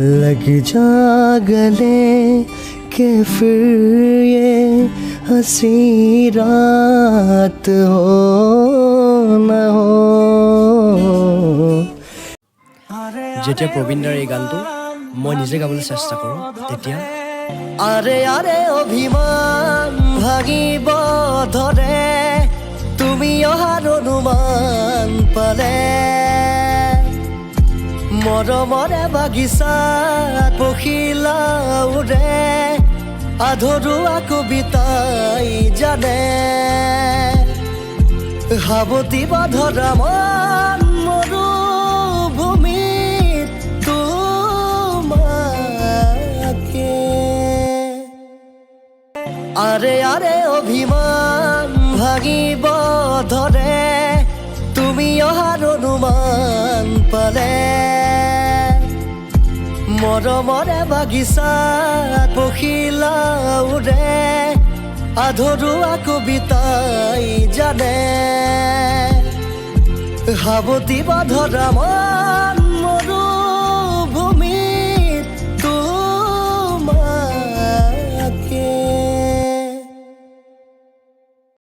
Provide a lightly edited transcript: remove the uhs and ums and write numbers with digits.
लग जा गले के फिर ये हंसी रात हो न हो। যেতিয়া প্ৰবীণদাৰ এই গানটো মই নিজে গাবলৈ চেষ্টা কৰোঁ তেতিয়া আরে আরে অভিমান ভাঙিব ধৰে তুমি অহাৰ অনুমান পালে মৰমৰে বাগিচাত পখিলা উৰে আধৰুৱা কবিতাই জানে সাৱটিব ধৰা মন মৰুভূমিত তোমাকে আরে আরে অভিমান ভাঙিব ধৰে তুমি অহাৰ অনুমান পালে মৰমৰে বাগিচাত পখিলা উৰে আধৰুৱা কবিতাই জানে সাৱটিব ধৰা মন